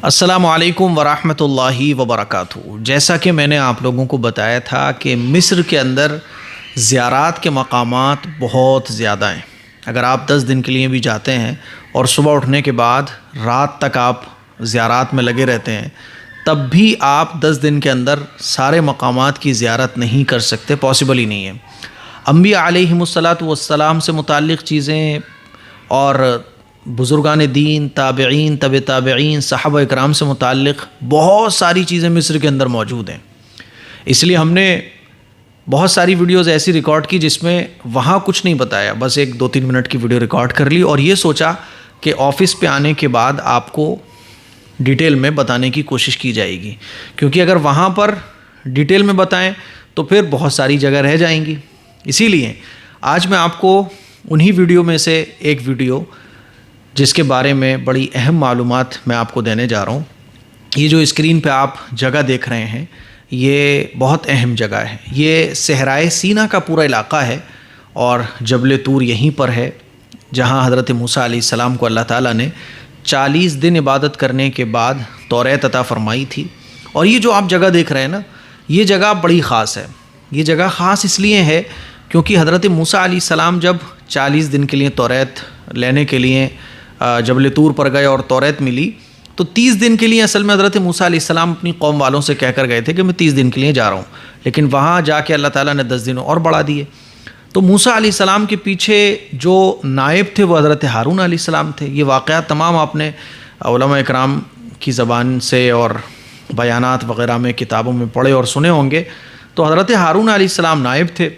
السلام علیکم ورحمۃ اللہ وبرکاتہ۔ جیسا کہ میں نے آپ لوگوں کو بتایا تھا کہ مصر کے اندر زیارات کے مقامات بہت زیادہ ہیں۔ اگر آپ 10 دن کے لیے بھی جاتے ہیں اور صبح اٹھنے کے بعد رات تک آپ زیارات میں لگے رہتے ہیں، تب بھی آپ 10 دن کے اندر سارے مقامات کی زیارت نہیں کر سکتے، پاسبل ہی نہیں ہے۔ انبیاء علیہم الصلاۃ والسلام سے متعلق چیزیں اور بزرگان دین، تابعین، طب تابعین، صحابہ اکرام سے متعلق بہت ساری چیزیں مصر کے اندر موجود ہیں۔ اس لیے ہم نے بہت ساری ویڈیوز ایسی ریکارڈ کی جس میں وہاں کچھ نہیں بتایا، بس 1-2-3 منٹ کی ویڈیو ریکارڈ کر لی اور یہ سوچا کہ آفس پہ آنے کے بعد آپ کو ڈیٹیل میں بتانے کی کوشش کی جائے گی، کیونکہ اگر وہاں پر ڈیٹیل میں بتائیں تو پھر بہت ساری جگہ رہ جائیں گی۔ اسی لیے آج میں آپ کو انہی ویڈیو میں سے ایک ویڈیو جس کے بارے میں بڑی اہم معلومات میں آپ کو دینے جا رہا ہوں۔ یہ جو اسکرین پہ آپ جگہ دیکھ رہے ہیں یہ بہت اہم جگہ ہے۔ یہ صحرائے سینا کا پورا علاقہ ہے اور جبل طور یہیں پر ہے، جہاں حضرت موسیٰ علیہ السلام کو اللہ تعالیٰ نے 40 دن عبادت کرنے کے بعد توریت عطا فرمائی تھی۔ اور یہ جو آپ جگہ دیکھ رہے ہیں نا، یہ جگہ بڑی خاص ہے۔ یہ جگہ خاص اس لیے ہے کیونکہ حضرت موسیٰ علیہ السلام جب 40 دن کے لیے توریت لینے کے لیے جبل طور پر گئے اور توریت ملی، تو 30 دن کے لیے اصل میں حضرت موسیٰ علیہ السلام اپنی قوم والوں سے کہہ کر گئے تھے کہ میں 30 دن کے لیے جا رہا ہوں، لیکن وہاں جا کے اللہ تعالیٰ نے 10 دن اور بڑھا دیے۔ تو موسیٰ علیہ السلام کے پیچھے جو نائب تھے وہ حضرت ہارون علیہ السلام تھے۔ یہ واقعات تمام آپ نے علماء اکرام کی زبان سے اور بیانات وغیرہ میں کتابوں میں پڑھے اور سنے ہوں گے۔ تو حضرت ہارون علیہ السلام نائب تھے۔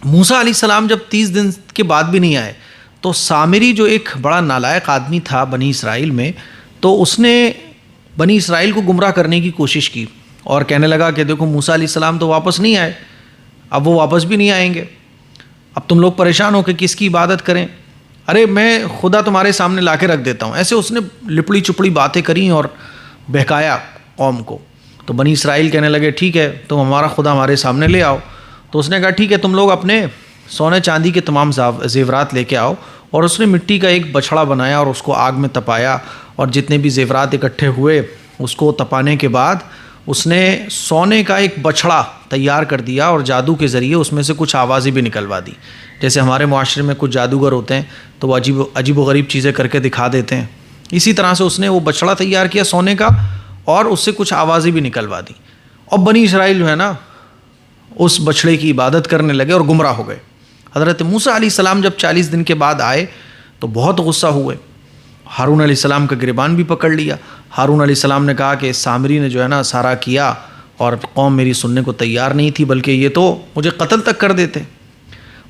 موسیٰ علیہ السلام جب 30 دن کے بعد بھی نہیں آئے تو سامری جو ایک بڑا نالائق آدمی تھا بنی اسرائیل میں، تو اس نے بنی اسرائیل کو گمراہ کرنے کی کوشش کی اور کہنے لگا کہ دیکھو موسیٰ علیہ السلام تو واپس نہیں آئے، اب وہ واپس بھی نہیں آئیں گے، اب تم لوگ پریشان ہو کہ کس کی عبادت کریں، ارے میں خدا تمہارے سامنے لا کے رکھ دیتا ہوں۔ ایسے اس نے لپڑی چپڑی باتیں کریں اور بہکایا قوم کو۔ تو بنی اسرائیل کہنے لگے ٹھیک ہے تم ہمارا خدا ہمارے سامنے لے آؤ۔ تو اس نے کہا ٹھیک ہے تم لوگ اپنے سونے چاندی کے تمام زیورات لے کے آؤ، اور اس نے مٹی کا ایک بچھڑا بنایا اور اس کو آگ میں تپایا، اور جتنے بھی زیورات اکٹھے ہوئے اس کو تپانے کے بعد اس نے سونے کا ایک بچھڑا تیار کر دیا اور جادو کے ذریعے اس میں سے کچھ آوازیں بھی نکلوا دی۔ جیسے ہمارے معاشرے میں کچھ جادوگر ہوتے ہیں تو وہ عجیب و غریب چیزیں کر کے دکھا دیتے ہیں، اسی طرح سے اس نے وہ بچھڑا تیار کیا سونے کا اور اس سے کچھ آوازیں بھی نکلوا دی، اور بنی اسرائیل جو ہے نا اس بچھڑے کی عبادت کرنے لگے اور گمراہ ہو گئے۔ حضرت موسیٰ علیہ السلام جب 40 دن کے بعد آئے تو بہت غصہ ہوئے، ہارون علیہ السلام کا گریبان بھی پکڑ لیا۔ ہارون علیہ السلام نے کہا کہ اس سامری نے جو ہے نا سارا کیا اور قوم میری سننے کو تیار نہیں تھی، بلکہ یہ تو مجھے قتل تک کر دیتے۔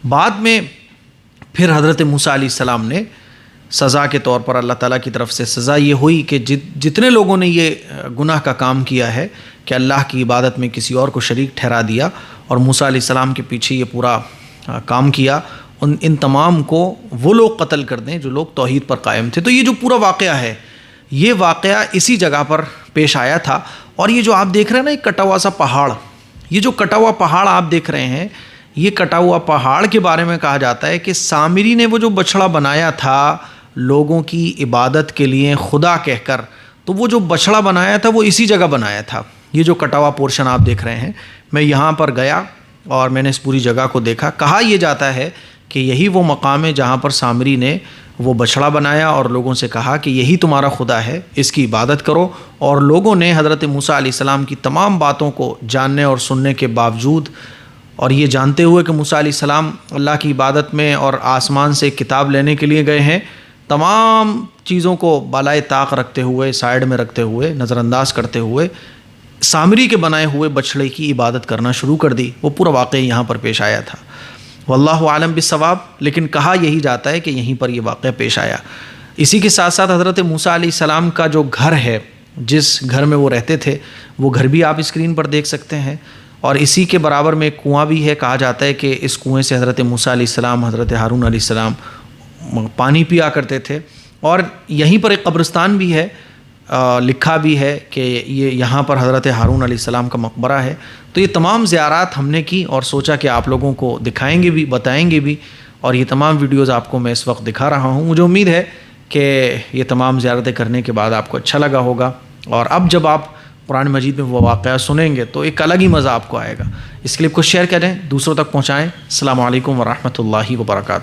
بعد میں پھر حضرت موسیٰ علیہ السلام نے سزا کے طور پر اللہ تعالیٰ کی طرف سے سزا یہ ہوئی کہ جتنے لوگوں نے یہ گناہ کا کام کیا ہے کہ اللہ کی عبادت میں کسی اور کو شریک ٹھہرا دیا اور موسیٰ علیہ السلام کے پیچھے یہ پورا کام کیا، ان تمام کو وہ لوگ قتل کر دیں جو لوگ توحید پر قائم تھے۔ تو یہ جو پورا واقعہ ہے یہ واقعہ اسی جگہ پر پیش آیا تھا۔ اور یہ جو آپ دیکھ رہے ہیں نا ایک کٹا ہوا سا پہاڑ، یہ جو کٹا ہوا پہاڑ آپ دیکھ رہے ہیں، یہ کٹا ہوا پہاڑ کے بارے میں کہا جاتا ہے کہ سامری نے وہ جو بچھڑا بنایا تھا لوگوں کی عبادت کے لیے خدا کہہ کر، تو وہ جو بچھڑا بنایا تھا وہ اسی جگہ بنایا تھا۔ یہ جو کٹا ہوا پورشن آپ دیکھ رہے ہیں، میں یہاں پر گیا اور میں نے اس پوری جگہ کو دیکھا۔ کہا یہ جاتا ہے کہ یہی وہ مقام ہے جہاں پر سامری نے وہ بچھڑا بنایا اور لوگوں سے کہا کہ یہی تمہارا خدا ہے، اس کی عبادت کرو۔ اور لوگوں نے حضرت موسیٰ علیہ السلام کی تمام باتوں کو جاننے اور سننے کے باوجود، اور یہ جانتے ہوئے کہ موسیٰ علیہ السلام اللہ کی عبادت میں اور آسمان سے کتاب لینے کے لیے گئے ہیں، تمام چیزوں کو بالائے طاق رکھتے ہوئے، سائیڈ میں رکھتے ہوئے، نظر انداز کرتے ہوئے سامری کے بنائے ہوئے بچھڑے کی عبادت کرنا شروع کر دی۔ وہ پورا واقعہ یہاں پر پیش آیا تھا، واللہ عالم بالصواب، لیکن کہا یہی جاتا ہے کہ یہیں پر یہ واقعہ پیش آیا۔ اسی کے ساتھ ساتھ حضرت موسیٰ علیہ السلام کا جو گھر ہے، جس گھر میں وہ رہتے تھے، وہ گھر بھی آپ اسکرین پر دیکھ سکتے ہیں، اور اسی کے برابر میں ایک کنواں بھی ہے۔ کہا جاتا ہے کہ اس کنویں سے حضرت موسیٰ علیہ السلام، حضرت ہارون علیہ السلام پانی پیا کرتے تھے، اور یہیں پر ایک قبرستان بھی ہے، لکھا بھی ہے کہ یہ یہاں پر حضرت ہارون علیہ السلام کا مقبرہ ہے۔ تو یہ تمام زیارات ہم نے کی اور سوچا کہ آپ لوگوں کو دکھائیں گے بھی، بتائیں گے بھی، اور یہ تمام ویڈیوز آپ کو میں اس وقت دکھا رہا ہوں۔ مجھے امید ہے کہ یہ تمام زیارتیں کرنے کے بعد آپ کو اچھا لگا ہوگا۔ اور اب جب آپ قرآن مجید میں وہ واقعہ سنیں گے تو ایک الگ ہی مزہ آپ کو آئے گا. اس کلپ کو شیئر کریں، دوسروں تک پہنچائیں. السلام علیکم ورحمۃ اللہ وبرکاتہ.